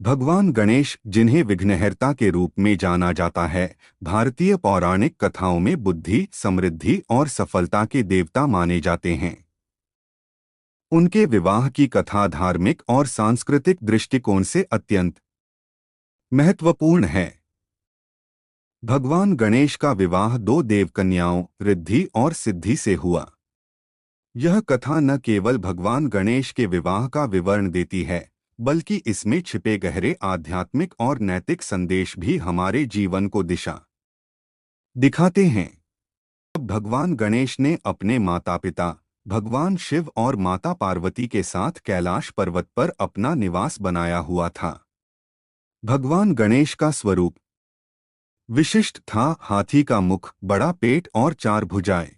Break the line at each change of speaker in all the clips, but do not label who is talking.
भगवान गणेश, जिन्हें विघ्नहर्ता के रूप में जाना जाता है, भारतीय पौराणिक कथाओं में बुद्धि, समृद्धि और सफलता के देवता माने जाते हैं। उनके विवाह की कथा धार्मिक और सांस्कृतिक दृष्टिकोण से अत्यंत महत्वपूर्ण है। भगवान गणेश का विवाह दो देवकन्याओं रिद्धि और सिद्धि से हुआ। यह कथा न केवल भगवान गणेश के विवाह का विवरण देती है, बल्कि इसमें छिपे गहरे आध्यात्मिक और नैतिक संदेश भी हमारे जीवन को दिशा दिखाते हैं। अब भगवान गणेश ने अपने माता पिता भगवान शिव और माता पार्वती के साथ कैलाश पर्वत पर अपना निवास बनाया हुआ था। भगवान गणेश का स्वरूप विशिष्ट था, हाथी का मुख, बड़ा पेट और चार भुजाएं।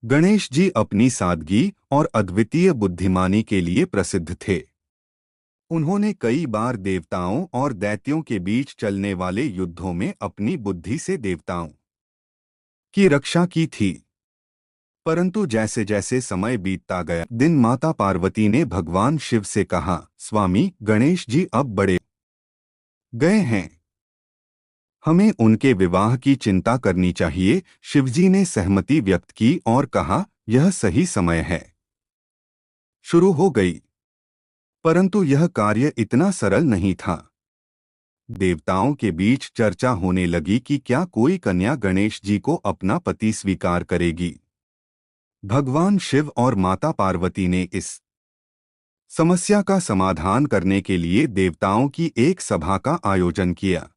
गणेश जी अपनी सादगी और अद्वितीय बुद्धिमानी के लिए प्रसिद्ध थे। उन्होंने कई बार देवताओं और दैत्यों के बीच चलने वाले युद्धों में अपनी बुद्धि से देवताओं की रक्षा की थी। परंतु जैसे जैसे समय बीतता गया, दिन माता पार्वती ने भगवान शिव से कहा, स्वामी, गणेश जी अब बड़े गए हैं, हमें उनके विवाह की चिंता करनी चाहिए। शिवजी ने सहमति व्यक्त की और कहा, यह सही समय है। शुरू हो गई। परंतु यह कार्य इतना सरल नहीं था। देवताओं के बीच चर्चा होने लगी कि क्या कोई कन्या गणेश जी को अपना पति स्वीकार करेगी। भगवान शिव और माता पार्वती ने इस समस्या का समाधान करने के लिए देवताओं की एक सभा का आयोजन किया।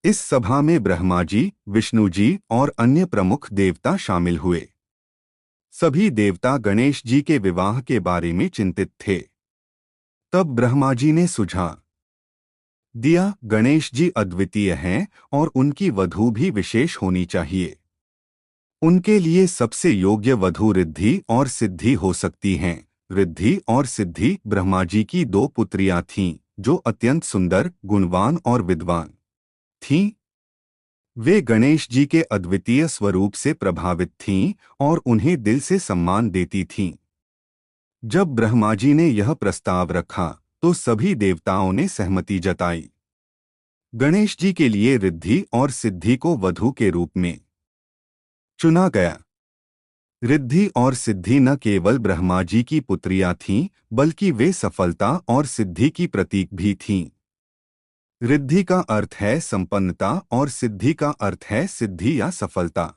इस सभा में ब्रह्मा जी, विष्णु जी और अन्य प्रमुख देवता शामिल हुए। सभी देवता गणेश जी के विवाह के बारे में चिंतित थे। तब ब्रह्मा जी ने सुझाव दिया, गणेश जी अद्वितीय हैं और उनकी वधू भी विशेष होनी चाहिए। उनके लिए सबसे योग्य वधू रिद्धि और सिद्धि हो सकती हैं। रिद्धि और सिद्धि ब्रह्मा जी की दो पुत्रियां थीं, जो अत्यंत सुंदर, गुणवान और विद्वान थीं। वे गणेश जी के अद्वितीय स्वरूप से प्रभावित थीं और उन्हें दिल से सम्मान देती थीं। जब ब्रह्मा जी ने यह प्रस्ताव रखा, तो सभी देवताओं ने सहमति जताई। गणेश जी के लिए रिद्धि और सिद्धि को वधू के रूप में चुना गया। रिद्धि और सिद्धि न केवल ब्रह्मा जी की पुत्रियां थीं, बल्कि वे सफलता और सिद्धि की प्रतीक भी थीं। रिद्धि का अर्थ है संपन्नता और सिद्धि का अर्थ है सिद्धि या सफलता।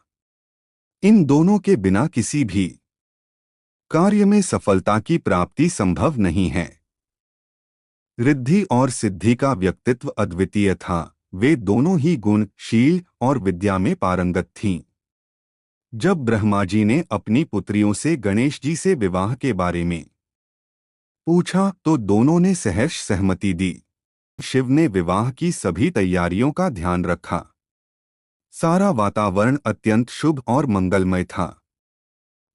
इन दोनों के बिना किसी भी कार्य में सफलता की प्राप्ति संभव नहीं है। रिद्धि और सिद्धि का व्यक्तित्व अद्वितीय था। वे दोनों ही गुण, शील और विद्या में पारंगत थीं। जब ब्रह्मा जी ने अपनी पुत्रियों से गणेश जी से विवाह के बारे में पूछा, तो दोनों ने सहर्ष सहमति दी। शिव ने विवाह की सभी तैयारियों का ध्यान रखा। सारा वातावरण अत्यंत शुभ और मंगलमय था।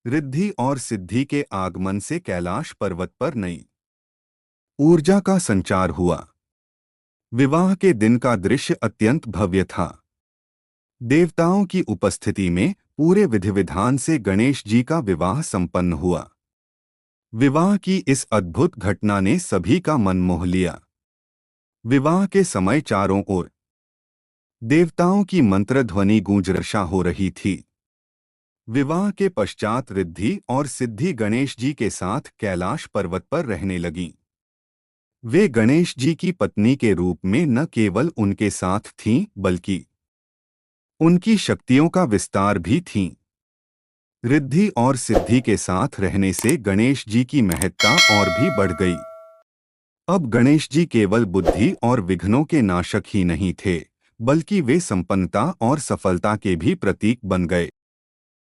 रिद्धि और सिद्धि के आगमन से कैलाश पर्वत पर नई ऊर्जा का संचार हुआ। विवाह के दिन का दृश्य अत्यंत भव्य था। देवताओं की उपस्थिति में पूरे विधि विधान से गणेश जी का विवाह संपन्न हुआ। विवाह की इस अद्भुत घटना ने सभी का मन मोह लिया। विवाह के समय चारों ओर देवताओं की मंत्र ध्वनि गूंज वर्षा हो रही थी। विवाह के पश्चात रिद्धि और सिद्धि गणेश जी के साथ कैलाश पर्वत पर रहने लगीं। वे गणेश जी की पत्नी के रूप में न केवल उनके साथ थीं, बल्कि उनकी शक्तियों का विस्तार भी थीं। रिद्धि और सिद्धि के साथ रहने से गणेश जी की महत्ता और भी बढ़ गई। अब गणेश जी केवल बुद्धि और विघ्नों के नाशक ही नहीं थे, बल्कि वे संपन्नता और सफलता के भी प्रतीक बन गए।